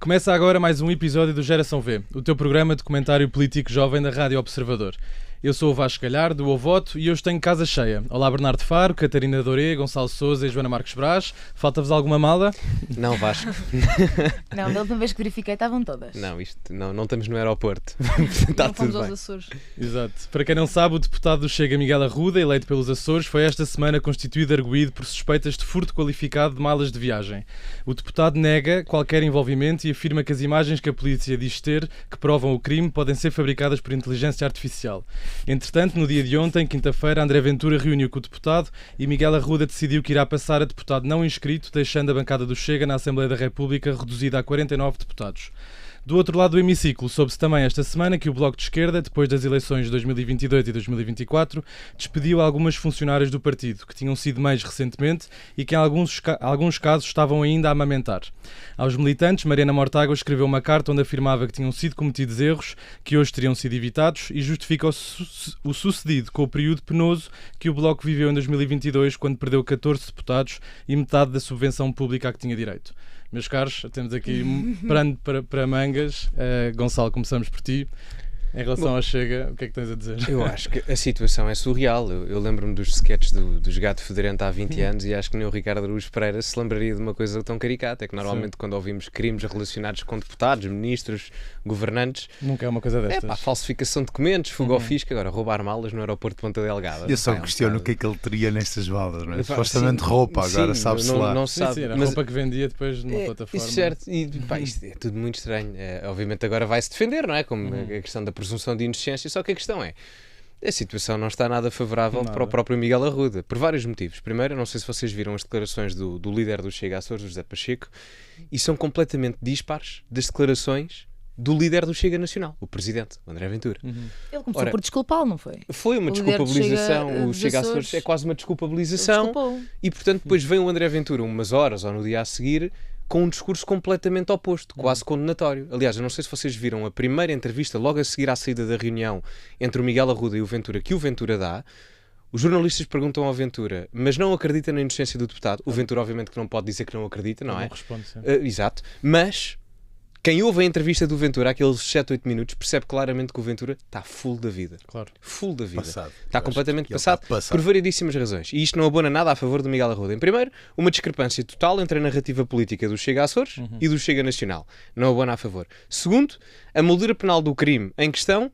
Começa agora mais um episódio do Geração V, o teu programa de comentário político jovem da Rádio Observador. Eu sou o Vasco Galhardo, o Voto, e hoje tenho casa cheia. Olá Bernardo Faro, Catarina Doré, Gonçalo Sousa e Joana Marques Brás. Falta-vos alguma mala? Não, Vasco. Não, da última vez que verifiquei estavam todas. Não, não estamos no aeroporto. Está Não fomos tudo aos bem. Açores. Exato. Para quem não sabe, o deputado do Chega Miguel Arruda, eleito pelos Açores, foi esta semana constituído arguido por suspeitas de furto qualificado de malas de viagem. O deputado nega qualquer envolvimento e afirma que as imagens que a polícia diz ter, que provam o crime, podem ser fabricadas por inteligência artificial. Entretanto, no dia de ontem, quinta-feira, André Ventura reuniu com o deputado e Miguel Arruda decidiu que irá passar a deputado não inscrito, deixando a bancada do Chega na Assembleia da República reduzida a 49 deputados. Do outro lado do hemiciclo, soube-se também esta semana que o Bloco de Esquerda, depois das eleições de 2022 e 2024, despediu algumas funcionárias do partido, que tinham sido mães recentemente e que em alguns casos estavam ainda a amamentar. Aos militantes, Mariana Mortágua escreveu uma carta onde afirmava que tinham sido cometidos erros, que hoje teriam sido evitados, e justifica o sucedido com o período penoso que o Bloco viveu em 2022, quando perdeu 14 deputados e metade da subvenção pública a que tinha direito. Meus caros, temos aqui pano para mangas. Gonçalo, começamos por ti. Em relação ao Chega, o que é que tens a dizer? Eu acho que a situação é surreal. Eu lembro-me dos sketches dos Gato Fedorento há 20 anos e acho que nem o Ricardo Araújo Pereira se lembraria de uma coisa tão caricata. É que normalmente quando ouvimos crimes relacionados com deputados, ministros, governantes... Nunca é uma coisa destas. Falsificação de documentos, fuga ao fisco, agora roubar malas no aeroporto de Ponta Delgada. Eu só questiono o que é que ele teria nestas malas, não é? Supostamente roupa, agora sabe-se lá. Não sabe. Sim, a roupa que vendia depois numa plataforma. Isso certo, e isto é tudo muito estranho. Obviamente agora vai-se defender, não é? Como a questão da presunção de inocência, só que a questão é, a situação não está nada favorável para o próprio Miguel Arruda, por vários motivos. Primeiro, não sei se vocês viram as declarações do líder do Chega Açores, José Pacheco, e são completamente dispares das declarações do líder do Chega Nacional, o presidente, o André Ventura. Ele começou por desculpá-lo, não foi? Foi uma O líder do desculpabilização, o Chega Chega dos Açores Açores é quase uma desculpabilização, Desculpou. e portanto depois vem o André Ventura umas horas ou no dia a seguir com um discurso completamente oposto, quase condenatório. Aliás, eu não sei se vocês viram a primeira entrevista logo a seguir à saída da reunião entre o Miguel Arruda e o Ventura, que o Ventura dá. Os jornalistas perguntam ao Ventura, mas não acredita na inocência do deputado? O Ventura obviamente que não pode dizer que não acredita, não é? Não responde sempre. Exato, mas quem ouve a entrevista do Ventura, aqueles 7, 8 minutos, percebe claramente que o Ventura está full da vida. Claro. Full da vida. Passado. Está completamente passado, passado por variedíssimas razões. E isto não abona nada a favor do Miguel Arruda. Em primeiro, uma discrepância total entre a narrativa política do Chega Açores e do Chega Nacional. Não abona a favor. Segundo, a moldura penal do crime em questão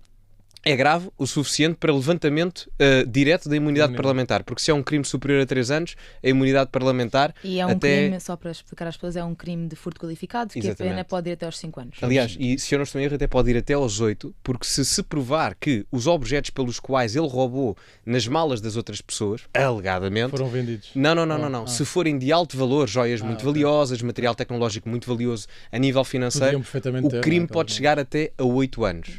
é grave o suficiente para levantamento direto da imunidade parlamentar. Porque se é um crime superior a 3 anos, a imunidade parlamentar E é um até... crime, só para explicar às pessoas, é um crime de furto qualificado, que Exatamente. a pena pode ir até aos 5 anos. Aliás, e se eu não estou em erro, até pode ir até aos 8, porque se provar que os objetos pelos quais ele roubou nas malas das outras pessoas, alegadamente... Foram vendidos. Não. Se forem de alto valor, joias muito valiosas, material tecnológico muito valioso a nível financeiro, Podiam perfeitamente o ter, crime não é? pode chegar até a 8 anos.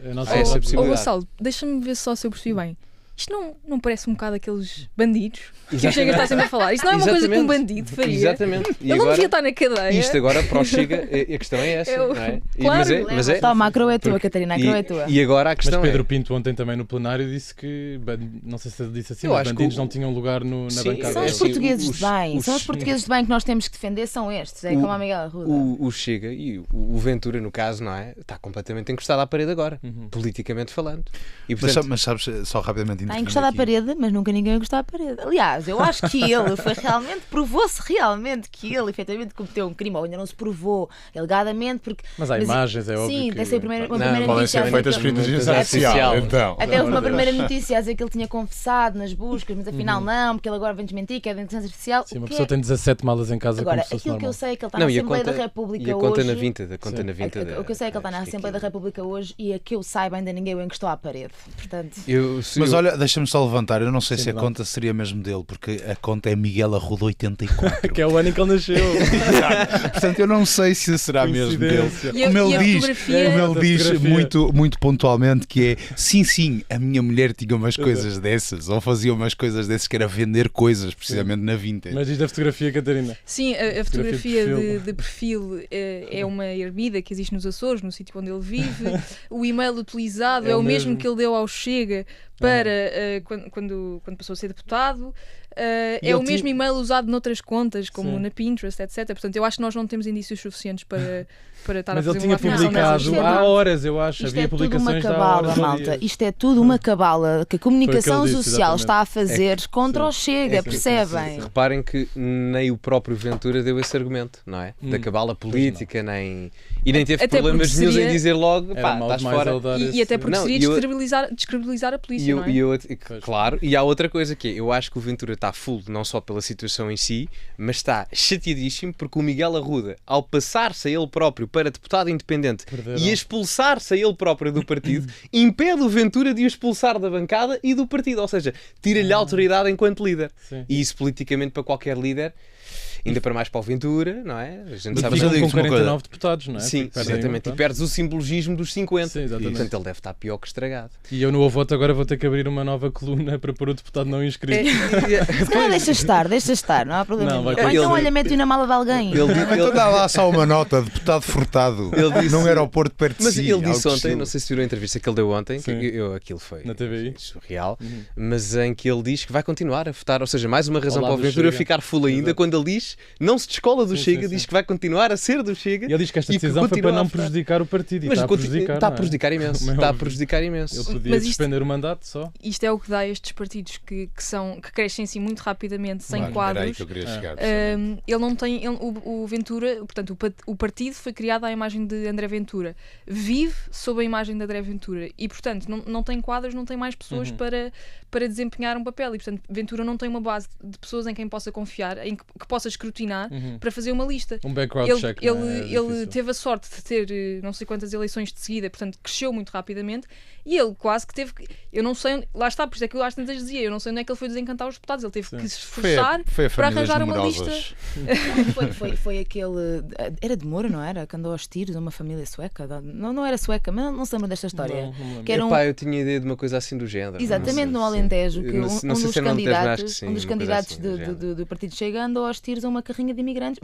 A nossa Há essa outra possibilidade. Gonçalo, deixa-me ver só se eu percebi bem. Isto não parece um bocado aqueles bandidos que o Chega está sempre a falar. Isto não é uma coisa que um bandido faria. Exatamente. E Ele não agora, devia estar na cadeia. isto agora para o Chega, a questão é essa, Eu- não é? Claro. Mas é. Toma, a croa é tua, Catarina, a croa é tua. E agora a Mas questão Pedro é... Pinto ontem também no plenário disse que, não sei se ele disse assim, Eu mas acho que bandidos o- não tinham lugar na Sim, bancada. São é os assim, portugueses os- de bem. São os- os portugueses de bem que nós temos que defender, são estes. É como a Miguel Arruda. O Chega e o Ventura, no caso, não é? Está completamente encostado à parede agora, politicamente falando. E, portanto, Mas sabes, só rapidamente Está encostado à parede, mas nunca ninguém encostou à parede. Aliás, eu acho que ele foi realmente, provou-se realmente que ele efetivamente cometeu um crime, ou ainda não se provou, alegadamente, porque... Mas há imagens, é óbvio Sim, que... deve ser uma primeira Não, podem notícia. ser feitas por inteligência artificial, então. Até houve uma primeira notícia a dizer que ele tinha confessado nas buscas, mas afinal não, porque ele agora vem desmentir que é da inteligência artificial. Sim, O uma que pessoa tem 17 malas em casa Agora, como se fosse aquilo que eu normal. sei é que ele está não, na e a Assembleia conta, da República e a conta hoje. na Vinta, conta na Vinta. O que eu sei é que ele está na Assembleia da República hoje e a que eu saiba ainda ninguém o encostou à parede. Portanto, Mas olha, deixa-me só levantar, eu não sei se a verdade. conta seria mesmo dele, porque a conta é Miguel Arruda 84. Que é o ano em que ele nasceu. Portanto, eu não sei se será mesmo dele. Coincidência. E a- Como e a ele diz, fotografia- como ele diz fotografia. muito pontualmente que é sim, a minha mulher tinha umas coisas dessas, ou fazia umas coisas dessas que era vender coisas precisamente na Vinted. Mas diz da fotografia, Catarina. Sim, a Fotografia fotografia de de perfil é uma ermida que existe nos Açores, no sítio onde ele vive. O e-mail utilizado É é o o mesmo mesmo. que ele deu ao Chega para quando passou a ser deputado. é o mesmo e-mail usado noutras contas, como na Pinterest, etc. Portanto, eu acho que nós não temos indícios suficientes para estar a fazer uma afirmação dessas. Mas ele tinha publicado há horas, eu acho. Isto havia é tudo uma publicações cabala, malta. Isto é tudo uma cabala que a comunicação social está a fazer contra o Chega, percebem? Reparem que nem o próprio Ventura deu esse argumento, não é? Da cabala política, e nem teve problemas nenhum em dizer logo, pá, estás fora. E até porque seria descredibilizar a polícia, não é? Claro, e há outra coisa que é, eu acho que o Ventura está full, não só pela situação em si, mas está chateadíssimo porque o Miguel Arruda, ao passar-se a ele próprio para deputado independente e expulsar-se a ele próprio do partido, impede o Ventura de o expulsar da bancada e do partido, ou seja, tira-lhe a autoridade enquanto líder. E isso politicamente para qualquer líder, ainda para mais para o Ventura, não é? A gente sabe com 49 deputados, não é? Sim, exatamente. E perdes o simbologismo dos 50. Sim, portanto, ele deve estar pior que estragado. E eu no Avoto agora vou ter que abrir uma nova coluna para pôr o deputado não inscrito. Se calhar deixa estar, não há problema. Ou então, olha, mete-o na mala de alguém. Então dá lá só uma nota, deputado furtado, num aeroporto perto de si. Mas ele disse ontem, não sei se viram a entrevista que ele deu ontem, aquilo foi na TVI surreal, mas em que ele diz que vai continuar a votar, ou seja, mais uma razão para o Ventura ficar full ainda, quando ele diz, não se descola do Chega, diz que vai continuar a ser do Chega. E ele diz que esta decisão foi para não prejudicar o partido. Mas está a prejudicar imenso. Está a prejudicar imenso. Ele podia suspender o mandato só. Isto é o que dá a estes partidos que crescem assim muito rapidamente, sem quadros. Ele não tem. O Ventura, portanto, o partido foi criado à imagem de André Ventura. Vive sob a imagem de André Ventura. E, portanto, não tem quadros, não tem mais pessoas para desempenhar um papel. E, portanto, Ventura não tem uma base de pessoas em quem possa confiar, em que possa escrutinar para fazer uma lista. Um background check. Ele teve a sorte de ter não sei quantas eleições de seguida, portanto cresceu muito rapidamente e ele quase que teve que, eu não sei, lá está, por isso é que eu às tantas dizia, eu não sei onde é que ele foi desencantar os deputados, ele teve que se esforçar para arranjar uma lista. Foi aquele, era de Moura, não era? Que andou aos tiros, uma família sueca, não era sueca, mas não se lembra desta história. Que era eu tinha ideia de uma coisa assim do género. Exatamente, no Alentejo, que um dos candidatos do Partido Chega andou aos tiros a uma carrinha de imigrantes,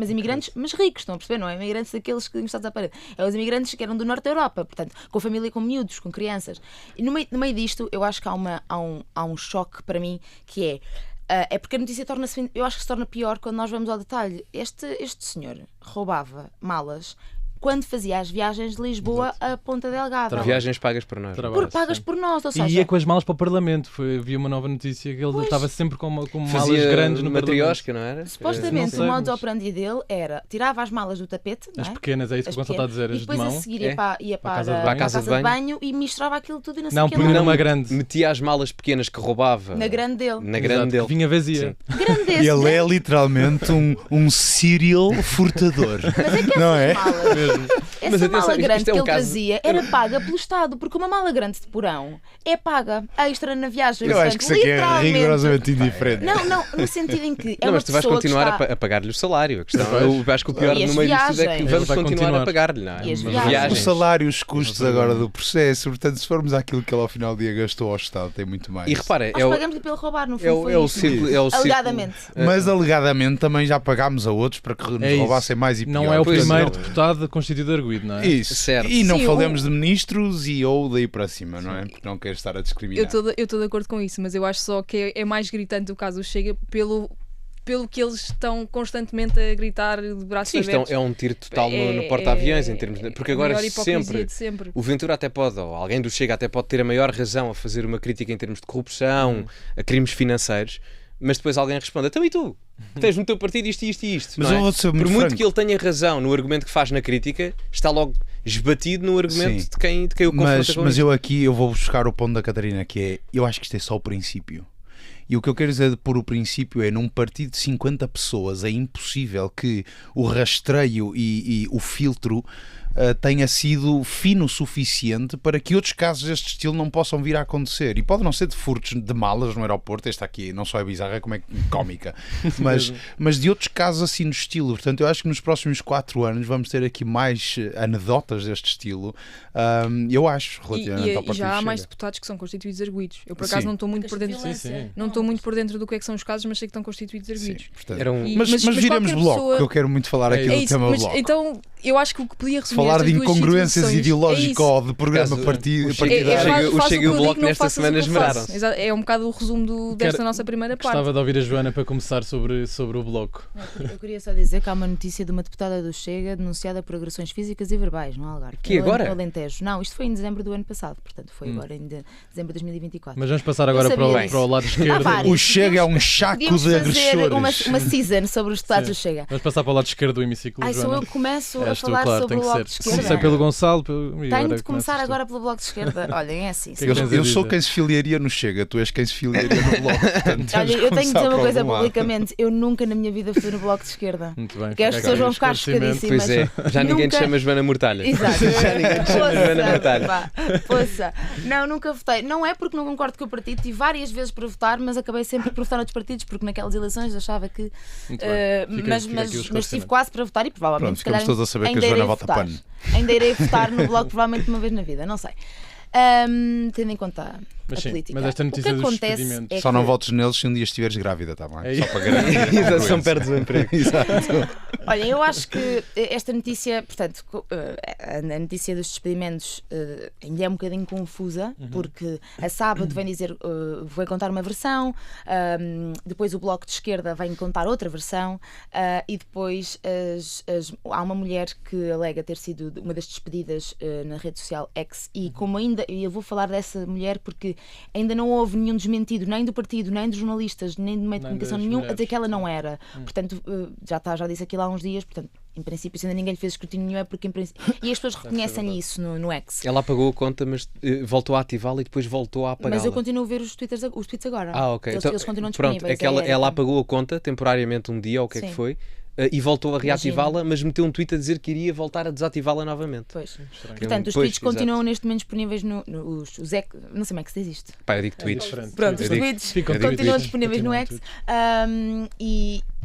mas ricos, estão a perceber, não é? Imigrantes daqueles que encostados à parede. É os imigrantes que eram do norte da Europa, portanto, com família, com miúdos, com crianças. E no meio disto, eu acho que há um choque para mim, que é porque a notícia torna-se, eu acho que se torna pior quando nós vamos ao detalhe. Este senhor roubava malas quando fazia as viagens de Lisboa a Ponta Delgada. Viagens pagas por nós. Pagas por nós, ou seja... E ia com as malas para o Parlamento. Havia uma nova notícia que ele estava sempre com malas grandes no matriosca, não era? Supostamente, o modus operandi dele era, tirava as malas do tapete, as pequenas, é isso que o está a dizer, as de mão. E depois a seguir ia para a casa de banho e misturava aquilo tudo e não punha numa grande. Metia as malas pequenas que roubava. Na grande dele. Que vinha vazia. Ele é literalmente um serial furtador. Mas é que não é? Essa mala grande que ele trazia era paga pelo Estado, porque uma mala grande de porão é paga extra na viagem. Eu acho que isso aqui é rigorosamente indiferente. Não, no sentido em que mas tu vais continuar a pagar-lhe o salário. A questão eu acho que o pior no meio disto é que vamos continuar a pagar-lhe, não é? O salário, os custos agora do processo, portanto, se formos àquilo que ele ao final do dia gastou ao Estado, tem muito mais. E repara, nós pagamos-lhe pelo roubar, no fundo. É o ciclo. Alegadamente. Mas alegadamente também já pagámos a outros para que nos roubassem mais e pior. Não é o primeiro deputado constituído de arguido, não é? Isso, certo. E não falemos de ministros ou daí para cima, não é? Porque não quero estar a discriminar. Eu estou de acordo com isso, mas eu acho só que é mais gritante o caso do Chega pelo que eles estão constantemente a gritar de braços abertos. É um tiro total no porta-aviões em termos de... Porque agora sempre o Ventura até pode, ou alguém do Chega até pode ter a maior razão a fazer uma crítica em termos de corrupção, a crimes financeiros, mas depois alguém responde, então e tu? Tens no teu partido isto, isto e isto. Mas eu vou ser muito Por muito franco. que ele tenha razão no argumento que faz na crítica, está logo esbatido no argumento de quem o confronta. Mas eu vou buscar o ponto da Catarina, que é, eu acho que isto é só o princípio. E o que eu quero dizer por o princípio é, num partido de 50 pessoas, é impossível que o rastreio e o filtro tenha sido fino o suficiente para que outros casos deste estilo não possam vir a acontecer. E pode não ser de furtos de malas no aeroporto, esta aqui não só é bizarra, como é cómica, mas de outros casos assim no estilo. Portanto, eu acho que nos próximos 4 anos vamos ter aqui mais anedotas deste estilo, eu acho, relativamente ao partido. E já há mais deputados que são constituídos arguidos. Eu, por acaso, não estou muito por dentro estou muito por dentro do que é que são os casos, mas sei que estão constituídos arguidos. Mas viremos bloco, que eu quero muito falar aqui do tema bloco. Então, eu acho que o que podia resumir falar de incongruências ideológicas ou de programa partidário. O Chega e o Bloco nesta semana esmeraram-se. É um bocado o resumo desta nossa primeira parte. Gostava de ouvir a Joana para começar sobre o Bloco. Eu queria só dizer que há uma notícia de uma deputada do Chega denunciada por agressões físicas e verbais no Algarve. Que agora? No Alentejo. Não, isto foi em dezembro do ano passado, portanto foi agora em dezembro de 2024. Mas vamos passar agora para o lado esquerdo. O Chega é um chaco de agressores. Fazer uma season sobre os deputados do Chega. Vamos passar para o lado esquerdo do hemiciclo, Joana. Sou eu que começo a falar sobre o Bloco de Esquerda. Comecei pelo Gonçalo. Tenho de começar agora pelo Bloco de Esquerda. Olhem, é assim. Eu sou quem se filiaria no Chega, tu és quem se filiaria no Bloco. Olha, eu tenho de dizer uma coisa publicamente. Eu nunca na minha vida fui no Bloco de Esquerda. Muito bem. Que as pessoas vão ficar chocadíssimas. Pois é, já ninguém te chama Joana Mortalha. Exato. Já ninguém te chama Joana Mortalha. Poça. Não, nunca votei. Não é porque não concordo com o partido, tive várias vezes para votar, mas acabei sempre por votar noutros partidos, porque naquelas eleições achava que. Mas tive quase para votar e provavelmente. Pronto, ficamos todos a saber que a Joana vota PAN. Ainda irei votar no Bloco provavelmente uma vez na vida, não sei. Tendo em conta a política. Mas esta notícia dos despedimentos. Só não votes neles se um dia estiveres grávida, está bem? Só para garantir. Só perdes o emprego. Exato. Olha, eu acho que esta notícia, portanto, a notícia dos despedimentos ainda é um bocadinho confusa, porque a Sábado vem dizer, vai contar uma versão, depois o Bloco de Esquerda vem contar outra versão, e depois há uma mulher que alega ter sido uma das despedidas na rede social X, e como ainda, eu vou falar dessa mulher porque ainda não houve nenhum desmentido, nem do partido, nem dos jornalistas, nem do meio de comunicação nenhum, a dizer que ela não era. Portanto, já disse aquilo há uns dias, portanto, em princípio, se ainda ninguém lhe fez escrutínio nenhum, é porque e as pessoas reconhecem isso no X. Ela apagou a conta, mas voltou a ativá-la e depois voltou a apagá-la. Mas eu continuo a ver os tweets agora. Ok. Eles continuam disponíveis. Pronto, é que ela apagou a conta temporariamente um dia, ou o que é que foi, e voltou a reativá-la, mas meteu um tweet a dizer que iria voltar a desativá-la novamente. Pois. Portanto, os tweets continuam neste momento disponíveis não sei como é que se diz isto. Pá, eu digo tweets. Pronto, os tweets continuam disponíveis no X.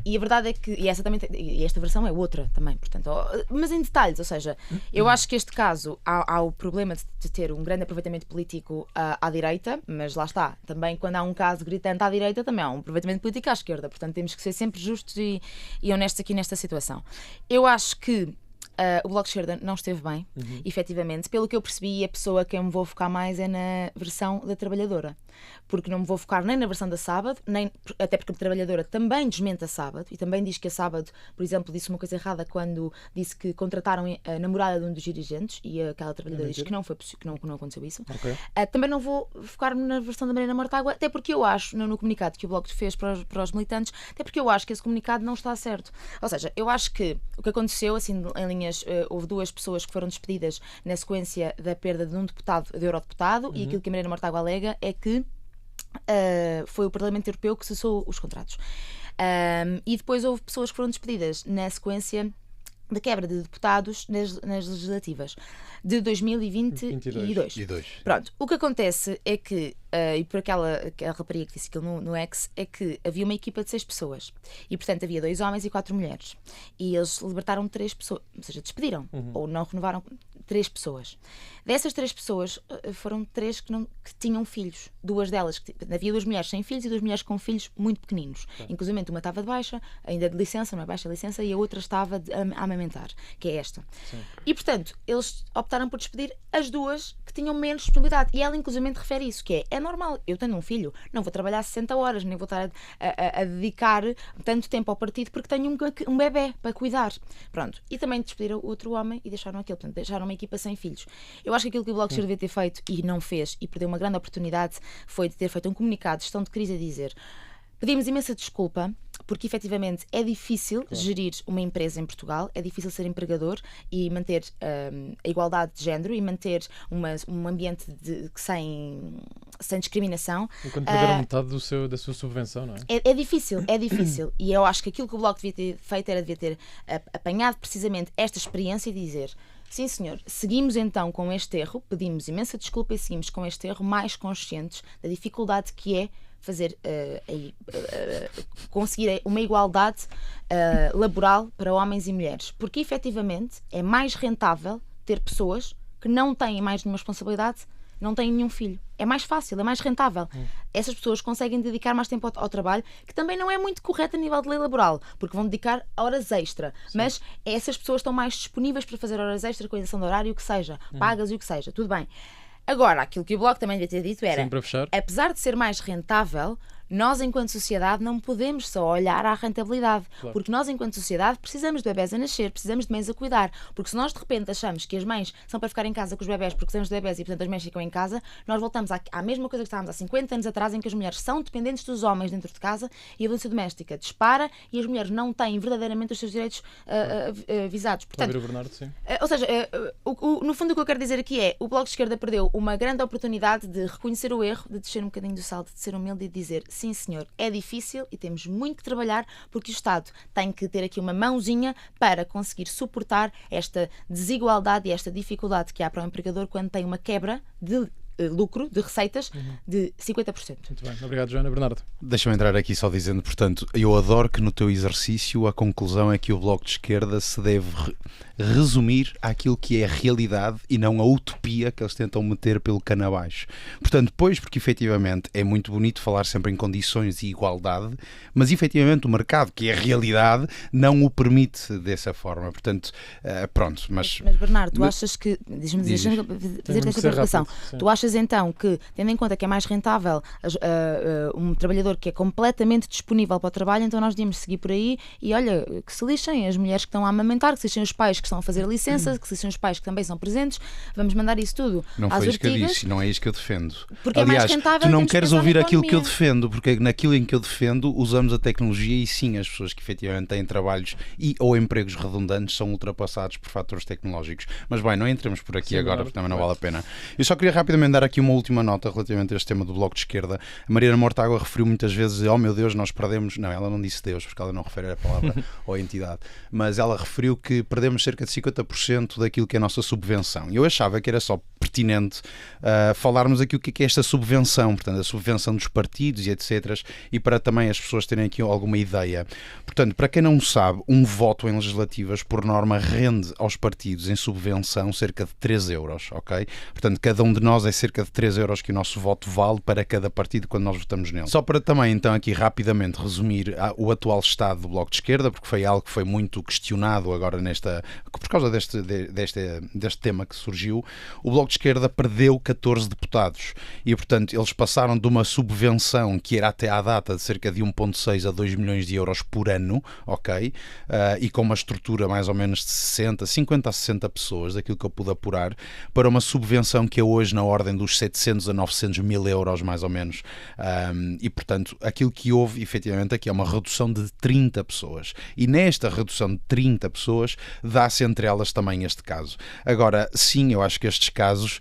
E a verdade é que e esta versão é outra também, portanto, mas em detalhes, ou seja, eu acho que este caso há o problema de ter um grande aproveitamento político à direita, mas lá está, também quando há um caso gritante à direita também há um aproveitamento político à esquerda, portanto temos que ser sempre justos e honestos aqui nesta situação. Eu acho que o Bloco de Esquerda não esteve bem, efetivamente. Pelo que eu percebi, a pessoa que eu me vou focar mais é na versão da trabalhadora, porque não me vou focar nem na versão da Sábado, até porque a trabalhadora também desmente a Sábado e também diz que a Sábado, por exemplo, disse uma coisa errada quando disse que contrataram a namorada de um dos dirigentes e aquela trabalhadora diz que não foi possível, que não aconteceu isso. Okay. Também não vou focar-me na versão da Mariana Mortágua, até porque eu acho, no comunicado que o Bloco fez para os militantes, até porque eu acho que esse comunicado não está certo. Ou seja, eu acho que o que aconteceu, assim, em linhas, houve 2 pessoas que foram despedidas na sequência da perda de um deputado, de eurodeputado, e aquilo que a Mariana Mortágua alega é que foi o Parlamento Europeu que cessou os contratos. E depois houve pessoas que foram despedidas na sequência da quebra de deputados nas legislativas de 2022. Pronto, o que acontece é que, e por aquela rapariga que disse aquilo no X, é que havia uma equipa de 6 pessoas e, portanto, havia 2 homens e 4 mulheres. E eles libertaram 3 pessoas, ou seja, despediram ou não renovaram 3 pessoas. Dessas 3 pessoas, foram 3 que tinham filhos. 2 delas, havia 2 mulheres sem filhos e 2 mulheres com filhos muito pequeninos. Inclusive, uma estava de baixa, ainda de licença, não é baixa licença, e a outra estava a amamentar, que é esta. Sim. E, portanto, eles optaram por despedir as 2 que tinham menos disponibilidade. E ela, inclusive, refere isso, que é normal, eu tenho um filho, não vou trabalhar 60 horas, nem vou estar a dedicar tanto tempo ao partido porque tenho um bebê para cuidar. Pronto. E também despediram outro homem e deixaram aquele, portanto, deixaram uma equipa sem filhos. Eu acho que aquilo que o Bloco de Esquerda devia ter feito e não fez, e perdeu uma grande oportunidade, foi de ter feito um comunicado de gestão de crise a dizer: pedimos imensa desculpa, porque efetivamente é difícil gerir uma empresa em Portugal, é difícil ser empregador e manter a igualdade de género e manter um ambiente sem discriminação. Enquanto perderam metade da sua subvenção, não é? É difícil. E eu acho que aquilo que o Bloco devia ter feito devia ter apanhado precisamente esta experiência e dizer: sim, senhor, seguimos então com este erro, pedimos imensa desculpa e seguimos com este erro mais conscientes da dificuldade que é fazer conseguir uma igualdade laboral para homens e mulheres, porque efetivamente é mais rentável ter pessoas que não têm mais nenhuma responsabilidade não têm nenhum filho. É mais fácil, é mais rentável. Essas pessoas conseguem dedicar mais tempo ao trabalho, que também não é muito correto a nível de lei laboral, porque vão dedicar horas extra. Sim. Mas essas pessoas estão mais disponíveis para fazer horas extra, com a isenção de horário, o que seja, pagas e o que seja, tudo bem. Agora, aquilo que o Bloco também devia ter dito era, sim, para fechar, apesar de ser mais rentável, nós, enquanto sociedade, não podemos só olhar à rentabilidade. Claro. Porque nós, enquanto sociedade, precisamos de bebés a nascer, precisamos de mães a cuidar. Porque se nós, de repente, achamos que as mães são para ficar em casa com os bebés porque precisamos de bebés e, portanto, as mães ficam em casa, nós voltamos à mesma coisa que estávamos há 50 anos atrás, em que as mulheres são dependentes dos homens dentro de casa e a violência doméstica dispara e as mulheres não têm verdadeiramente os seus direitos visados. Portanto, o Bernardo, sim. Ou seja, no fundo, o que eu quero dizer aqui é o Bloco de Esquerda perdeu uma grande oportunidade de reconhecer o erro, de descer um bocadinho do salto, de ser humilde e de dizer, sim, senhor, é difícil e temos muito que trabalhar porque o Estado tem que ter aqui uma mãozinha para conseguir suportar esta desigualdade e esta dificuldade que há para o empregador quando tem uma quebra de lucro, de receitas, de 50%. Muito bem, obrigado, Joana. Bernardo. Deixa-me entrar aqui só dizendo, portanto, eu adoro que no teu exercício a conclusão é que o Bloco de Esquerda se deve resumir àquilo que é a realidade e não a utopia que eles tentam meter pelo cano abaixo. Portanto, pois, porque efetivamente é muito bonito falar sempre em condições e igualdade, mas efetivamente o mercado, que é a realidade, não o permite dessa forma. Portanto, pronto, mas Bernardo, tu achas que, deixa-me fazer esta provocação, tu achas então que, tendo em conta que é mais rentável um trabalhador que é completamente disponível para o trabalho, então nós devíamos seguir por aí e olha, que se lixem as mulheres que estão a amamentar, que se lixem os pais que estão a fazer licença, que se lixem os pais que também são presentes, vamos mandar isso tudo não às foi isso que eu ortigas, disse, não é isso que eu defendo. Porque aliás, é mais rentável, tu não queres ouvir aquilo economia. que eu defendo, porque naquilo em que eu defendo usamos a tecnologia e sim, as pessoas que efetivamente têm trabalhos ou empregos redundantes são ultrapassados por fatores tecnológicos. Mas bem, não entremos por aqui agora, porque também não vale a pena. Eu só queria rapidamente dar aqui uma última nota relativamente a este tema do Bloco de Esquerda. A Mariana Mortágua referiu muitas vezes, oh meu Deus, nós perdemos... Não, ela não disse Deus, porque ela não refere a palavra ou a entidade. Mas ela referiu que perdemos cerca de 50% daquilo que é a nossa subvenção. E eu achava que era só pertinente falarmos aqui o que é esta subvenção, portanto, a subvenção dos partidos e etc. E para também as pessoas terem aqui alguma ideia. Portanto, para quem não sabe, um voto em legislativas, por norma, rende aos partidos em subvenção cerca de 3 euros, ok? Portanto, cada um de nós é cerca de 3 euros que o nosso voto vale para cada partido quando nós votamos nele. Só para também, então, aqui rapidamente resumir o atual estado do Bloco de Esquerda, porque foi algo que foi muito questionado agora por causa deste tema que surgiu. O Bloco de Esquerda perdeu 14 deputados e, portanto, eles passaram de uma subvenção que era até à data de cerca de 1,6 a 2 milhões de euros por ano, ok? E com uma estrutura mais ou menos de 50 a 60 pessoas, daquilo que eu pude apurar, para uma subvenção que é hoje na ordem dos 700 a 900 mil euros, mais ou menos. E, portanto, aquilo que houve, efetivamente, aqui é uma redução de 30 pessoas. E nesta redução de 30 pessoas, dá-se entre elas também este caso. Agora, sim, eu acho que estes casos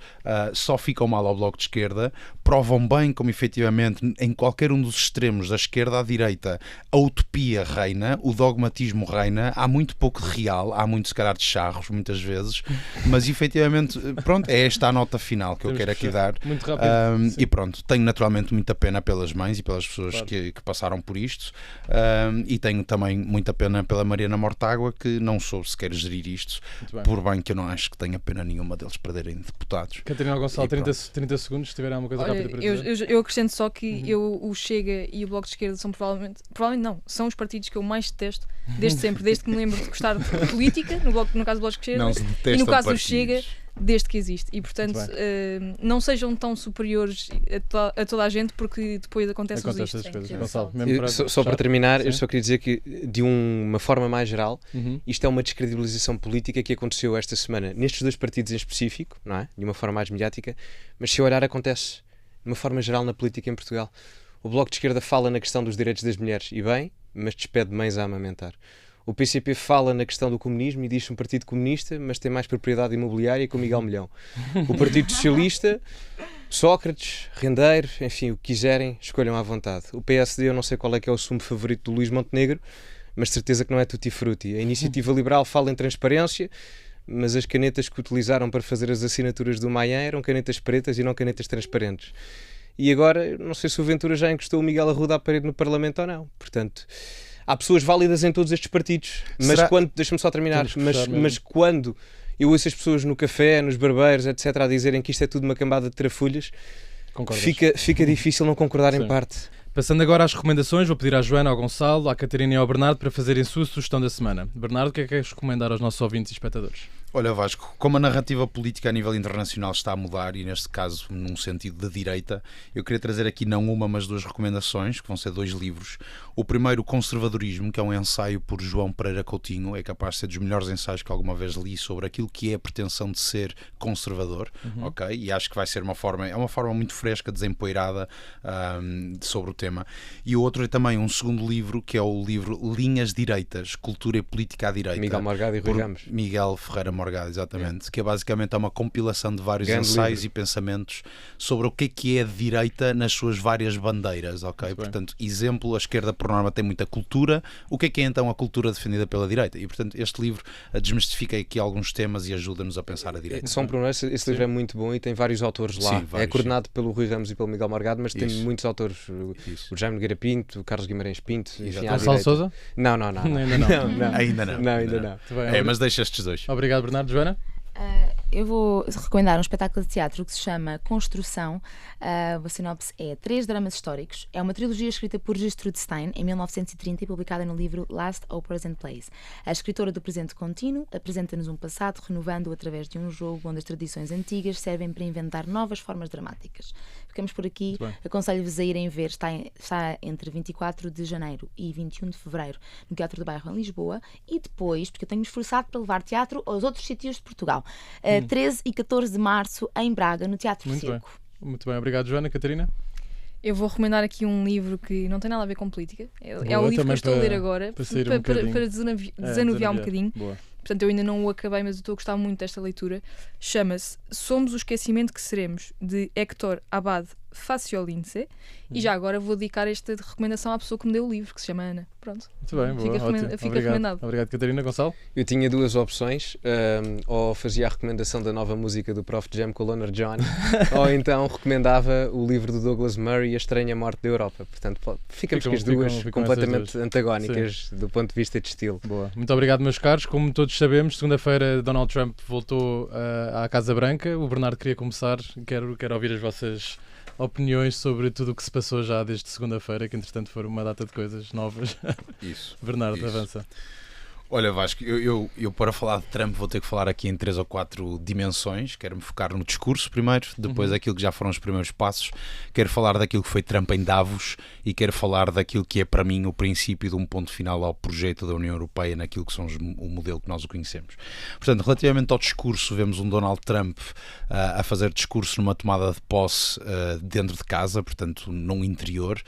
só ficam mal ao Bloco de Esquerda, provam bem como, efetivamente, em qualquer um dos extremos, da esquerda à direita, a utopia reina, o dogmatismo reina, há muito pouco de real, há muito, se calhar, de charros, muitas vezes, mas, efetivamente, pronto, é esta a nota final que eu quero aqui dar. Muito rápido. E pronto, tenho naturalmente muita pena pelas mães e pelas pessoas que passaram por isto, e tenho também muita pena pela Mariana Mortágua, que não soube sequer gerir isto, por bem que eu não acho que tenha pena nenhuma deles perderem deputados. Catarina Gonçalo, 30 segundos, se tiver alguma coisa rápida para dizer. Eu acrescento só que o Chega e o Bloco de Esquerda são provavelmente não, são os partidos que eu mais detesto desde sempre, desde que me lembro de gostar de política, no caso do Bloco de Esquerda, e no caso do Chega, desde que existe. E, portanto, não sejam tão superiores a toda a gente, porque depois acontecem estas coisas. Gonçalo, só para terminar, eu só queria dizer que, de uma forma mais geral, isto é uma descredibilização política que aconteceu esta semana nestes dois partidos em específico, não é? De uma forma mais mediática, mas se olhar, acontece de uma forma geral na política em Portugal. O Bloco de Esquerda fala na questão dos direitos das mulheres, e bem, mas despede mães a amamentar. O PCP fala na questão do comunismo e diz-se um partido comunista, mas tem mais propriedade imobiliária que o Miguel Milhão. O Partido Socialista, Sócrates, Rendeiro, enfim, o que quiserem, escolham à vontade. O PSD, eu não sei qual é que é o sumo favorito do Luís Montenegro, mas certeza que não é Tutti Frutti. A Iniciativa Liberal fala em transparência, mas as canetas que utilizaram para fazer as assinaturas do Maia eram canetas pretas e não canetas transparentes. E agora, não sei se o Ventura já encostou o Miguel Arruda à parede no Parlamento ou não. Portanto, há pessoas válidas em todos estes partidos, mas quando, deixa-me só terminar, mas quando eu ouço as pessoas no café, nos barbeiros, etc., a dizerem que isto é tudo uma cambada de trafulhas, fica difícil não concordar em parte. Passando agora às recomendações, vou pedir à Joana, ao Gonçalo, à Catarina e ao Bernardo para fazerem a sua sugestão da semana. Bernardo, o que é que queres recomendar aos nossos ouvintes e espectadores? Olha, Vasco, como a narrativa política a nível internacional está a mudar, e neste caso num sentido de direita, eu queria trazer aqui não uma, mas 2 recomendações, que vão ser 2 livros. O primeiro, Conservadorismo, que é um ensaio por João Pereira Coutinho, é capaz de ser dos melhores ensaios que alguma vez li sobre aquilo que é a pretensão de ser conservador, ok? E acho que vai ser uma forma muito fresca, desempoeirada sobre o tema. E o outro é também um segundo livro, que é o livro Linhas Direitas, Cultura e Política à Direita. Miguel Morgado e Rui Ramos. Miguel Ferreira Morgado, exatamente, que é basicamente uma compilação de vários ensaios e pensamentos sobre o que é a direita nas suas várias bandeiras, ok? Portanto, exemplo, a esquerda por norma tem muita cultura, o que é então a cultura defendida pela direita? E portanto este livro desmistifica aqui alguns temas e ajuda-nos a pensar a direita. Só um pormenor, esse livro é muito bom e tem vários autores lá. Sim, é coordenado pelo Rui Ramos e pelo Miguel Morgado, mas tem muitos autores, o Jaime Nogueira Pinto, o Carlos Guimarães Pinto, Gonçalo Sousa? Não. Ainda não. Mas deixa estes 2. Obrigado, Bernardo. Joana? Eu vou recomendar um espetáculo de teatro que se chama Construção. A sinopse é 3 dramas históricos. É uma trilogia escrita por Gertrude Stein em 1930 e publicada no livro Last Operas and Plays. A escritora do presente contínuo apresenta-nos um passado, renovando-o através de um jogo onde as tradições antigas servem para inventar novas formas dramáticas. Ficamos por aqui. Aconselho-vos a irem ver. Está entre 24 de janeiro e 21 de fevereiro no Teatro do Bairro em Lisboa, e depois, porque eu tenho-me esforçado para levar teatro aos outros sítios de Portugal, 13 e 14 de março em Braga, no Teatro Circo. Muito bem, obrigado, Joana. Catarina? Eu vou recomendar aqui um livro que não tem nada a ver com política. É o livro que eu estou a ler agora para desanuviar um bocadinho. Boa. Portanto, eu ainda não o acabei, mas eu estou a gostar muito desta leitura. Chama-se Somos o Esquecimento que Seremos, de Héctor Abad Faciolince. E já agora vou dedicar esta recomendação à pessoa que me deu o livro, que se chama Ana. Pronto. Muito bem, boa. Fica recomendado. Obrigado, Catarina. Gonçalo? Eu tinha 2 opções. Ou fazia a recomendação da nova música do Prof Jam com o Loner John, ou então recomendava o livro do Douglas Murray, A Estranha Morte da Europa. Portanto, ficamos com as duas completamente antagónicas do ponto de vista de estilo. Boa. Muito obrigado, meus caros. Como todos sabemos, segunda-feira Donald Trump voltou à Casa Branca. O Bernardo queria começar. Quero ouvir as vossas opiniões sobre tudo o que se passou já desde segunda-feira, que entretanto foram uma data de coisas novas. Isso. Bernardo, avança. Olha, Vasco, eu para falar de Trump vou ter que falar aqui em 3 ou 4 dimensões. Quero-me focar no discurso primeiro, depois aquilo que já foram os primeiros passos. Quero falar daquilo que foi Trump em Davos e quero falar daquilo que é para mim o princípio de um ponto final ao projeto da União Europeia naquilo que são o modelo que nós o conhecemos. Portanto, relativamente ao discurso, vemos um Donald Trump a fazer discurso numa tomada de posse dentro de casa, portanto, num interior,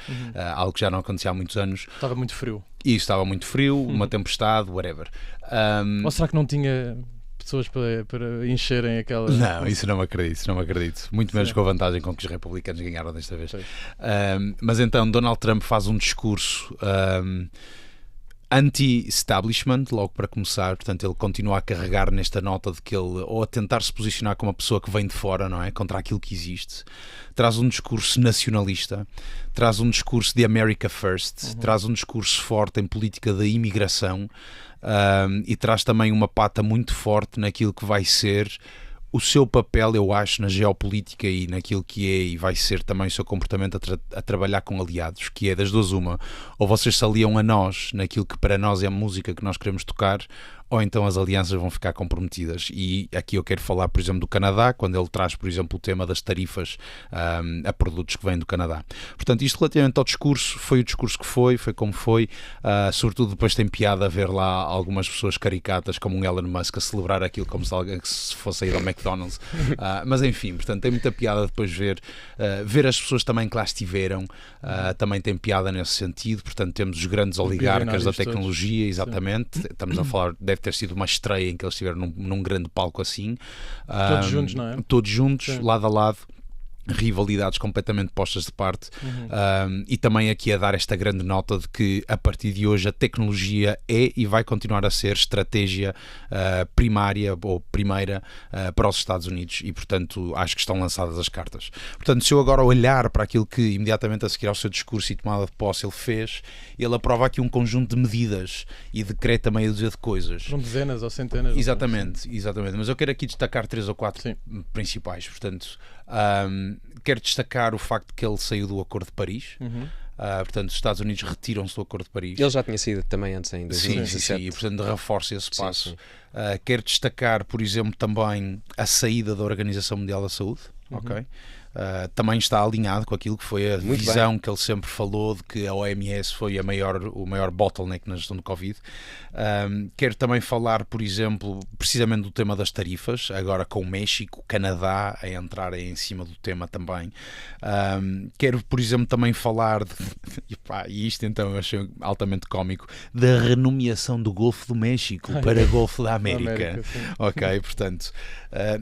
algo que já não acontecia há muitos anos. Estava muito frio. E estava muito frio, uma tempestade, whatever. Ou será que não tinha pessoas para encherem aquela... Não, isso não acredito. Muito menos com a vantagem com que os republicanos ganharam desta vez. Mas então, Donald Trump faz um discurso anti-establishment, logo para começar. Portanto, ele continua a carregar nesta nota de que ele, ou a tentar se posicionar como uma pessoa que vem de fora, não é? Contra aquilo que existe. Traz um discurso nacionalista, traz um discurso de America First, traz um discurso forte em política da imigração, e traz também uma pata muito forte naquilo que vai ser o seu papel, eu acho, na geopolítica e naquilo que é e vai ser também o seu comportamento a trabalhar com aliados, que é das duas uma: ou vocês se aliam a nós naquilo que para nós é a música que nós queremos tocar, ou então as alianças vão ficar comprometidas. E aqui eu quero falar, por exemplo, do Canadá, quando ele traz, por exemplo, o tema das tarifas a produtos que vêm do Canadá. Portanto, isto relativamente ao discurso, foi o discurso que foi como foi. Sobretudo depois tem piada a ver lá algumas pessoas caricatas, como um Elon Musk, a celebrar aquilo como se alguém que se fosse ir ao McDonald's. Mas enfim, portanto, tem muita piada depois ver as pessoas também que lá estiveram. Também tem piada nesse sentido. Portanto, temos os grandes oligarcas da tecnologia, todos. Exatamente. Sim. Estamos a falar, deve ter sido uma estreia em que eles estiveram num grande palco assim. Todos juntos, não é? Todos juntos, sim. Lado a lado. rivalidades completamente postas de parte, e também aqui a dar esta grande nota de que a partir de hoje a tecnologia é e vai continuar a ser estratégia primária ou primeira para os Estados Unidos, e portanto acho que estão lançadas as cartas. Portanto, se eu agora olhar para aquilo que imediatamente a seguir ao seu discurso e tomada de posse ele fez, ele aprova aqui um conjunto de medidas e decreta meia dúzia de coisas. São dezenas ou centenas. Exatamente, mas eu quero aqui destacar 3 ou 4 principais. Portanto, quero destacar o facto de que ele saiu do Acordo de Paris. Portanto, os Estados Unidos retiram-se do Acordo de Paris. Ele já tinha saído também antes, em 2017. Sim, e portanto reforça esse passo. Quero destacar, por exemplo, também a saída da Organização Mundial da Saúde. Ok? Também está alinhado com aquilo que foi a visão que ele sempre falou de que a OMS foi o maior bottleneck na gestão do Covid. Quero também falar, por exemplo, precisamente do tema das tarifas, agora com o México, o Canadá a entrarem em cima do tema também. Quero, por exemplo, também falar e isto então eu achei altamente cómico, da renomeação do Golfo do México para Golfo da América. Ok, portanto,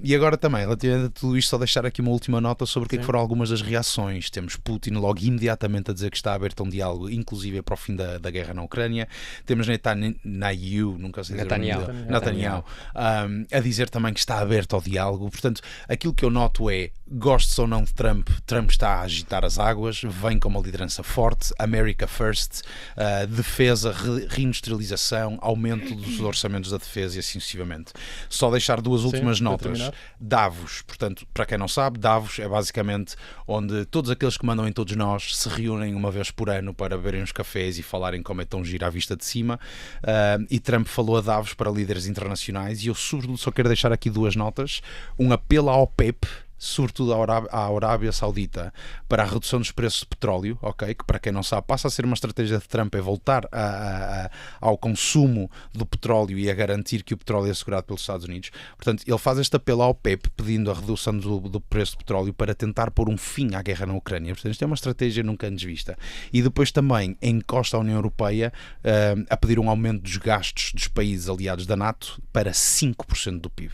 e agora também, relativamente a tudo isto, só deixar aqui uma última nota sobre o que foram algumas das reações. Temos Putin logo imediatamente a dizer que está aberto a um diálogo, inclusive para o fim da guerra na Ucrânia. Temos Netanyahu, nunca sei dizer Netanyahu, a dizer também que está aberto ao diálogo. Portanto, aquilo que eu noto é, gostes ou não de Trump está a agitar as águas, vem com uma liderança forte, America First, defesa, reindustrialização, aumento dos orçamentos da defesa e assim sucessivamente. Só deixar 2 últimas notas. Davos, portanto, para quem não sabe, Davos é basicamente onde todos aqueles que mandam em todos nós se reúnem uma vez por ano para beberem uns cafés e falarem como é tão giro à vista de cima, e Trump falou a Davos para líderes internacionais, e eu sobretudo só quero deixar aqui 2 notas, um apelo à OPEP, sobretudo à Arábia Saudita, para a redução dos preços de petróleo, ok? Que para quem não sabe passa a ser uma estratégia de Trump, é voltar ao consumo do petróleo e a garantir que o petróleo é assegurado pelos Estados Unidos. Portanto, ele faz este apelo ao OPEP pedindo a redução do preço do petróleo para tentar pôr um fim à guerra na Ucrânia. Portanto, isto é uma estratégia nunca antes vista. E depois também encosta a União Europeia a pedir um aumento dos gastos dos países aliados da NATO para 5% do PIB.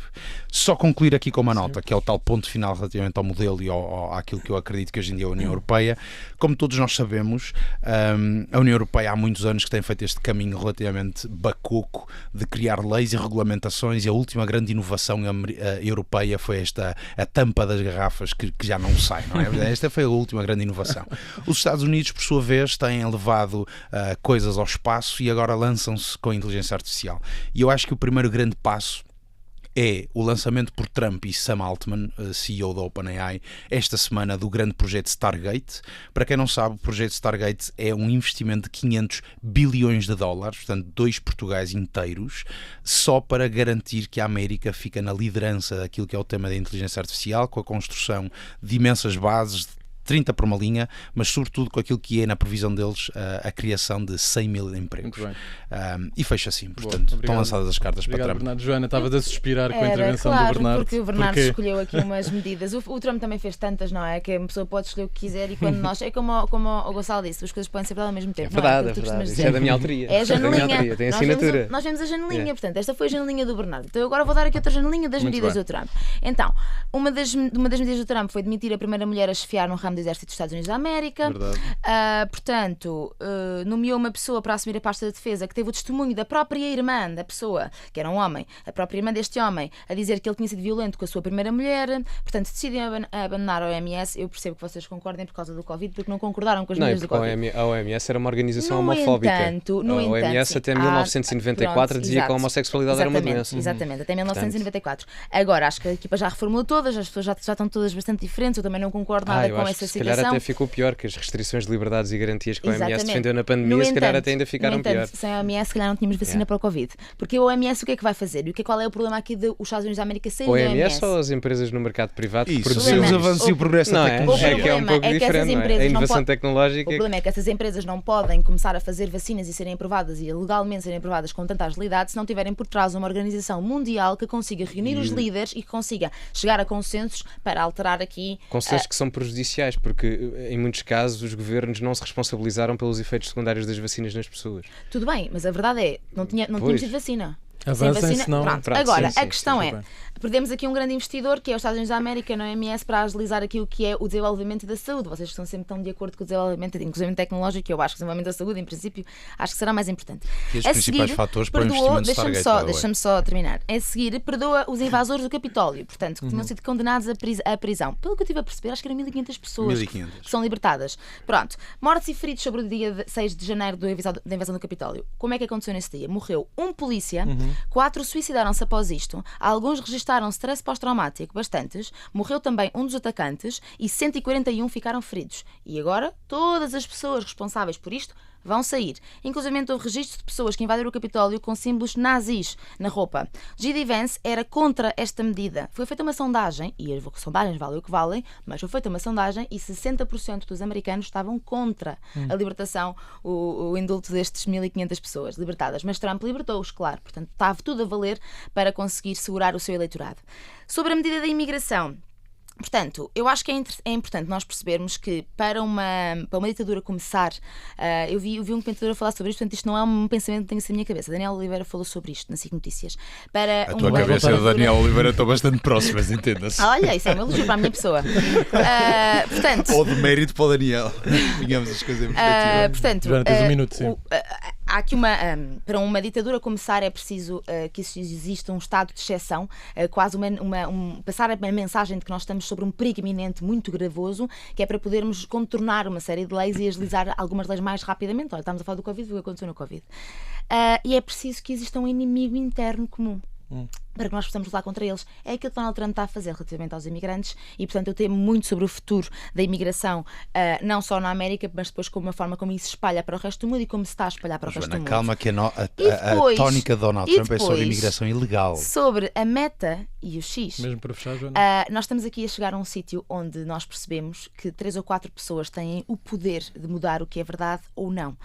Só concluir aqui com uma nota, que é o tal ponto final relativamente ao modelo e àquilo que eu acredito que hoje em dia é a União Europeia. Como todos nós sabemos, a União Europeia há muitos anos que tem feito este caminho relativamente bacoco de criar leis e regulamentações, e a última grande inovação europeia foi a tampa das garrafas que já não sai, não é? Esta foi a última grande inovação. Os Estados Unidos, por sua vez, têm levado coisas ao espaço e agora lançam-se com a inteligência artificial. E eu acho que o primeiro grande passo é o lançamento por Trump e Sam Altman, CEO da OpenAI, esta semana do grande projeto Stargate. Para quem não sabe, o projeto Stargate é um investimento de 500 bilhões de dólares, portanto 2 Portugais inteiros, só para garantir que a América fica na liderança daquilo que é o tema da inteligência artificial, com a construção de imensas bases, 30 por uma linha, mas sobretudo com aquilo que é, na previsão deles, a criação de 100 mil empregos. E fecha assim, portanto, estão lançadas as cartas para Trump. Bernardo. Joana, estavas a suspirar com a intervenção do Bernardo. Porque o Bernardo escolheu aqui umas medidas. O Trump também fez tantas, não é? Que a pessoa pode escolher o que quiser, e quando nós... É como o Gonçalo disse, as coisas podem ser ao mesmo tempo. É verdade, é verdade. Isso é da minha autoria. É a janelinha. Tem assinatura. Nós vemos a janelinha, portanto, esta foi a janelinha do Bernardo. Então agora vou dar aqui outra janelinha das medidas do Trump. Então, uma das medidas do Trump foi demitir a primeira mulher a chefiar no ramo do exército dos Estados Unidos da América. Portanto, nomeou uma pessoa para assumir a pasta da defesa que teve o testemunho da própria irmã da pessoa, que era um homem, a própria irmã deste homem, a dizer que ele tinha sido violento com a sua primeira mulher. Portanto, decidem abandonar a OMS. Eu percebo que vocês concordem por causa do Covid, porque não concordaram com as medidas do Covid. A OMS era uma organização homofóbica. A OMS até 1994 dizia que a homossexualidade era uma doença. Exatamente, até 1994. Agora, acho que a equipa já reformulou todas, as pessoas já estão todas bastante diferentes. Eu também não concordo nada com essa situação. Se calhar até ficou pior, que as restrições de liberdades e garantias que a OMS defendeu na pandemia, se calhar até ainda ficaram pior. Sem a OMS, se calhar não tínhamos vacina para o Covid. Porque a OMS o que é que vai fazer? E qual é o problema aqui dos Estados Unidos da América saírem da OMS? OMS ou as empresas no mercado privado que produzem os avanços e o progresso da tecnologia? É que é um pouco diferente, a inovação tecnológica. O problema é que essas empresas não podem começar a fazer vacinas e serem aprovadas e legalmente serem aprovadas com tanta agilidade se não tiverem por trás uma organização mundial que consiga reunir os líderes e que consiga chegar a consensos para alterar aqui... Consensos que são prejudiciais, porque em muitos casos os governos não se responsabilizaram pelos efeitos secundários das vacinas nas pessoas. Tudo bem, mas a verdade é, não tínhamos tido vacina. Avancem, senão... Agora, a questão é, perdemos aqui um grande investidor, que é os Estados Unidos da América, no OMS, para agilizar aqui o que é o desenvolvimento da saúde. Vocês estão sempre tão de acordo com o desenvolvimento, inclusive tecnológico, que eu acho que o desenvolvimento da saúde, em princípio, acho que será mais importante. E os principais fatores para o investimento Stargate? Deixa-me só terminar. A seguir, perdoa os invasores do Capitólio, portanto, que tinham sido condenados à prisão. Pelo que eu estive a perceber, acho que eram 1.500 pessoas que são libertadas. Pronto. Mortes e feridos sobre o dia 6 de janeiro da invasão do Capitólio. Como é que aconteceu nesse dia? Morreu um polícia, 4 suicidaram-se após isto, alguns registaram stress pós-traumático, bastantes, morreu também um dos atacantes e 141 ficaram feridos. E agora, todas as pessoas responsáveis por isto vão sair. Inclusive houve registro de pessoas que invadiram o Capitólio com símbolos nazis na roupa. J.D. Vance era contra esta medida. Foi feita uma sondagem, e as sondagens valem o que valem, mas foi feita uma sondagem e 60% dos americanos estavam contra a libertação, o indulto destes 1.500 pessoas libertadas. Mas Trump libertou-os, claro. Portanto, estava tudo a valer para conseguir segurar o seu eleitorado. Sobre a medida da imigração, portanto, eu acho que é importante nós percebermos que para uma ditadura começar, eu vi um comentador a falar sobre isto, portanto isto não é um pensamento que tenho assim na minha cabeça. Daniel Oliveira falou sobre isto na SIC Notícias. A tua cabeça e a do Daniel Oliveira estão bastante próximas, entenda-se. Olha, isso é um elogio para a minha pessoa. Portanto, ou de mérito para o Daniel. Digamos as coisas em perspectiva. Portanto, Joana, tens um minuto, sim. Há aqui para uma ditadura começar é preciso que exista um estado de exceção, quase passar a mensagem de que nós estamos sobre um perigo iminente muito gravoso, que é para podermos contornar uma série de leis e agilizar algumas leis mais rapidamente. Olha, estamos a falar do Covid, o que aconteceu no Covid. E é preciso que exista um inimigo interno comum. Para que nós possamos lutar contra eles. É aquilo que Donald Trump está a fazer relativamente aos imigrantes e, portanto, eu temo muito sobre o futuro da imigração, não só na América, mas depois como a forma como isso se espalha para o resto do mundo e como se está a espalhar para o resto do mundo. Calma, que a tónica de Donald Trump é sobre imigração ilegal. Sobre a Meta e o X. Mesmo para fechar, Joana? Nós estamos aqui a chegar a um sítio onde nós percebemos que 3 ou 4 pessoas têm o poder de mudar o que é verdade ou não.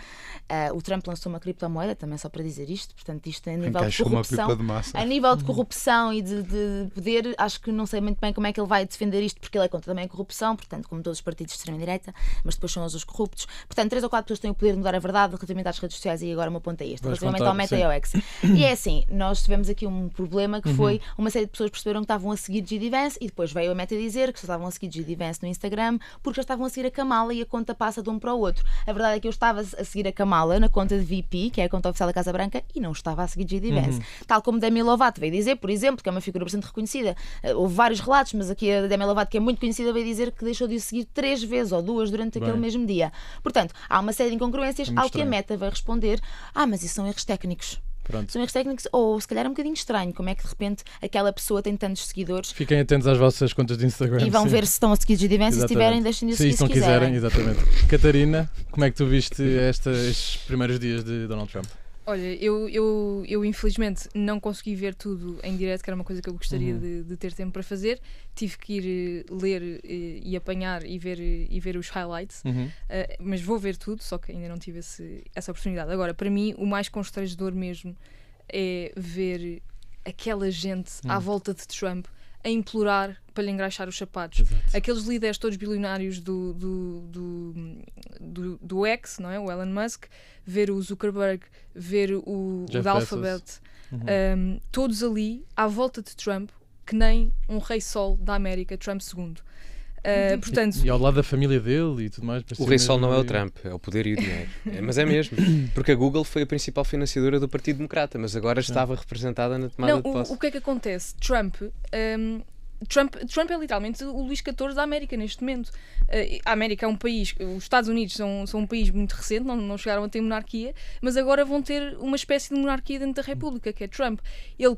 O Trump lançou uma criptomoeda, também só para dizer isto, portanto, isto é a nível de corrupção. A nível de corrupção e de poder, acho que não sei muito bem como é que ele vai defender isto, porque ele é contra também a corrupção, portanto, como todos os partidos de extrema-direita, mas depois são os corruptos. Portanto, 3 ou 4 pessoas têm o poder de mudar a verdade relativamente às redes sociais e agora o meu ponto é este, relativamente ao Meta e ao X. E é assim, nós tivemos aqui um problema que foi uma série de pessoas perceberam que estavam a seguir J.D. Vance e depois veio a Meta dizer que só estavam a seguir J.D. Vance no Instagram porque já estavam a seguir a Kamala e a conta passa de um para o outro. A verdade é que eu estava a seguir a Kamala na conta de VP, que é a conta oficial da Casa Branca, e não estava a seguir J.D. Vance. Tal como Demi Lovato veio dizer, por exemplo, que é uma figura bastante reconhecida. Houve vários relatos, mas aqui a Demi Lovato, que é muito conhecida, veio dizer que deixou de o seguir 3 vezes ou 2 durante aquele mesmo dia. Portanto, há uma série de incongruências ao que a Meta vai responder: mas isso são erros técnicos. Pronto. São erros técnicos, ou se calhar é um bocadinho estranho, como é que de repente aquela pessoa tem tantos seguidores. Fiquem atentos às vossas contas de Instagram. E vão ver se estão a seguir J.D. Vance e se tiverem, deixem de o seguir se quiserem. Exatamente. Catarina, como é que tu viste estes primeiros dias de Donald Trump? Olha, eu infelizmente não consegui ver tudo em direto, que era uma coisa que eu gostaria de ter tempo para fazer. Tive que ir ler e apanhar e ver os highlights, mas vou ver tudo, só que ainda não tive essa oportunidade. Agora, para mim, o mais constrangedor mesmo é ver aquela gente à volta de Trump a implorar para lhe engraxar os sapatos. Exato. Aqueles líderes todos bilionários do X, não é? O Elon Musk, ver o Zuckerberg, ver o da Alphabet, todos ali à volta de Trump, que nem um rei sol da América, Trump II. Portanto, e ao lado da família dele e tudo mais. O rei sol não é o Trump, é o poder e o dinheiro. Mas é mesmo, porque a Google foi a principal financiadora do Partido Democrata, mas agora estava representada na tomada de posse. O que é que acontece? Trump é literalmente o Luís XIV da América neste momento. A América é um país, os Estados Unidos são um país muito recente, não chegaram a ter monarquia, mas agora vão ter uma espécie de monarquia dentro da República, que é Trump. Ele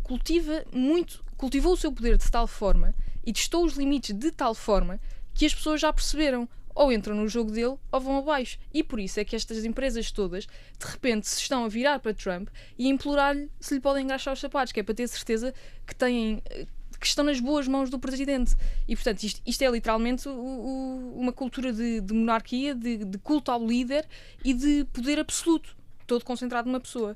cultivou o seu poder de tal forma e testou os limites de tal forma que as pessoas já perceberam, ou entram no jogo dele ou vão abaixo. E por isso é que estas empresas todas, de repente, se estão a virar para Trump e a implorar-lhe se lhe podem engraxar os sapatos, que é para ter certeza que estão nas boas mãos do presidente. E, portanto, isto é literalmente uma cultura de monarquia, de culto ao líder e de poder absoluto, todo concentrado numa pessoa.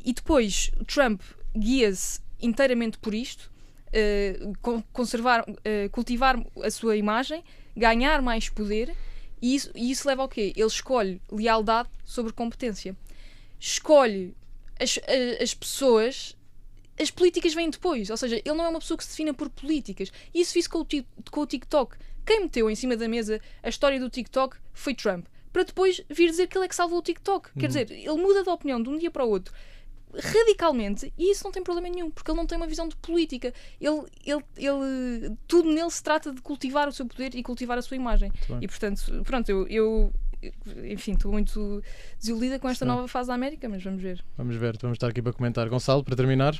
E depois, Trump guia-se inteiramente por isto, cultivar a sua imagem, ganhar mais poder, e isso leva ao quê? Ele escolhe lealdade sobre competência. Escolhe as pessoas... As políticas vêm depois, ou seja, ele não é uma pessoa que se defina por políticas. E isso fiz com o TikTok. Quem meteu em cima da mesa a história do TikTok foi Trump, para depois vir dizer que ele é que salvou o TikTok. Quer dizer, ele muda de opinião de um dia para o outro radicalmente, e isso não tem problema nenhum, porque ele não tem uma visão de política. Tudo nele se trata de cultivar o seu poder e cultivar a sua imagem. E portanto, pronto, eu enfim, estou muito desiludida com esta nova fase da América, mas vamos ver. Vamos estar aqui para comentar. Gonçalo, para terminar,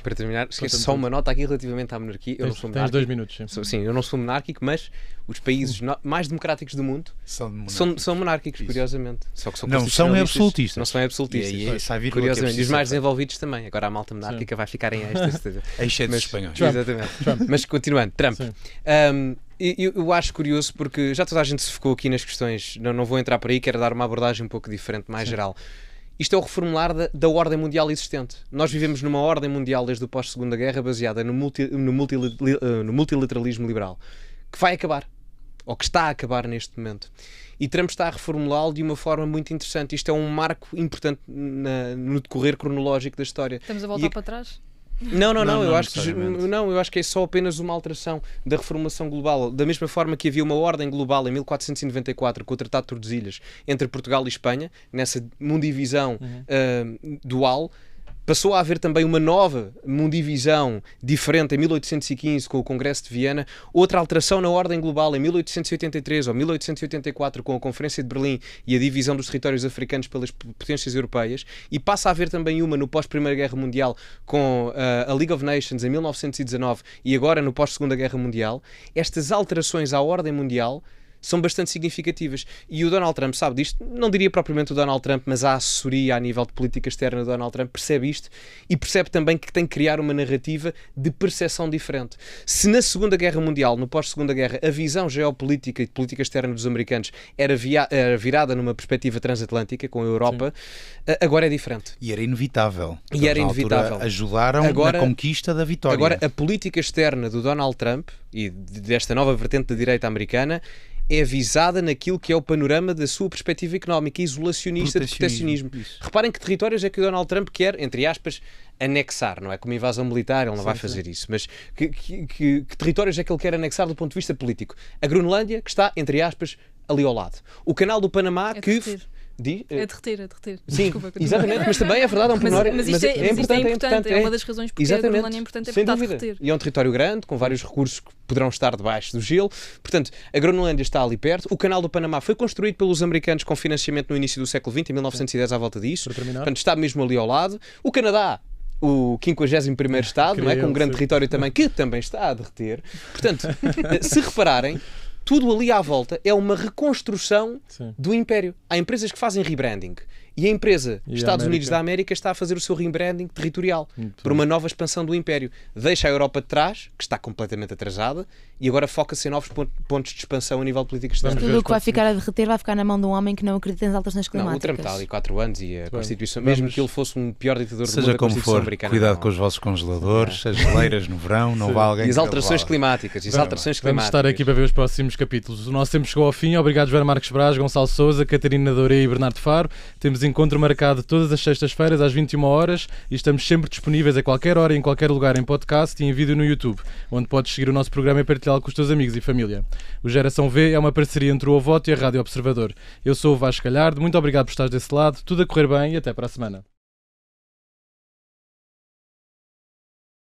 esqueço só uma nota aqui relativamente à monarquia. Eu não sou monárquico. Tens 2 minutos. Sim, eu não sou monárquico, mas os países mais democráticos do mundo são monárquicos, curiosamente. Só que não são absolutistas. Não são absolutistas. Curiosamente. E os mais desenvolvidos também. Agora a malta monárquica vai ficar em êxtase. Exceto dos espanhóis. Exatamente. Mas continuando, Trump. Eu acho curioso porque já toda a gente se focou aqui nas questões, não vou entrar por aí, quero dar uma abordagem um pouco diferente, mais geral. Isto é o reformular da ordem mundial existente. Nós vivemos numa ordem mundial desde o pós-Segunda Guerra baseada no multilateralismo liberal, que vai acabar, ou que está a acabar neste momento. E Trump está a reformulá-lo de uma forma muito interessante. Isto é um marco importante no decorrer cronológico da história. Estamos a voltar para trás? Não, eu acho que é só apenas uma alteração da reformulação global. Da mesma forma que havia uma ordem global em 1494 com o Tratado de Tordesilhas entre Portugal e Espanha, nessa mundivisão dual, passou a haver também uma nova mundivisão diferente em 1815 com o Congresso de Viena, outra alteração na ordem global em 1883 ou 1884 com a Conferência de Berlim e a divisão dos territórios africanos pelas potências europeias, e passa a haver também uma no pós-Primeira Guerra Mundial com a League of Nations em 1919 e agora no pós-Segunda Guerra Mundial. Estas alterações à ordem mundial são bastante significativas. E o Donald Trump sabe disto. Não diria propriamente o Donald Trump, mas a assessoria a nível de política externa do Donald Trump percebe isto e percebe também que tem que criar uma narrativa de percepção diferente. Se na Segunda Guerra Mundial, no pós-Segunda Guerra, a visão geopolítica e de política externa dos americanos era virada numa perspectiva transatlântica com a Europa, agora é diferente. E era inevitável. Ajudaram agora, na conquista da vitória. Agora, a política externa do Donald Trump e desta nova vertente da direita americana é visada naquilo que é o panorama da sua perspectiva económica, isolacionista, de protecionismo. Reparem que territórios é que o Donald Trump quer, entre aspas, anexar, não é como invasão militar, ele não vai fazer isso, mas que territórios é que ele quer anexar do ponto de vista político? A Groenlândia, que está, entre aspas, ali ao lado. O canal do Panamá, É derreter. Sim, desculpa, exatamente, mas também é verdade, é um pormenor. Mas isto é importante, é uma das razões porque a Groenlândia é importante, sem está dúvida. a derreter. E é um território grande, com vários recursos que poderão estar debaixo do gelo. Portanto, a Groenlândia está ali perto. O canal do Panamá foi construído pelos americanos com financiamento no início do século XX, em 1910, à volta disso. Portanto, está mesmo ali ao lado. O Canadá, o 51º Estado, não é? Com um grande território também, que também está a derreter. Portanto, se repararem, tudo ali à volta é uma reconstrução do império. Há empresas que fazem rebranding. E a empresa Estados Unidos da América está a fazer o seu rebranding territorial por uma nova expansão do império. Deixa a Europa de trás, que está completamente atrasada, e agora foca-se em novos pontos de expansão a nível de política externa. Tudo o que vai ficar a derreter vai ficar na mão de um homem que não acredita nas alterações climáticas. Não, o Trump está ali 4 anos e a Constituição, mesmo que ele fosse um pior ditador do mundo, seja como for, cuidado com os vossos congeladores, as geleiras no verão, não vá alguém... E as alterações climáticas. Vamos estar aqui para ver os próximos capítulos. O nosso tempo chegou ao fim. Obrigado, Joana Marques Braz, Gonçalo Sousa, Catarina Douré e Bernardo Faro. Temos encontro marcado todas as sextas-feiras às 21 horas e estamos sempre disponíveis a qualquer hora e em qualquer lugar em podcast e em vídeo no YouTube, onde podes seguir o nosso programa e partilhá-lo com os teus amigos e família. O Geração V é uma parceria entre o Ovote e a Rádio Observador. Eu sou o Vasco Galhardo, muito obrigado por estares desse lado, tudo a correr bem e até para a semana.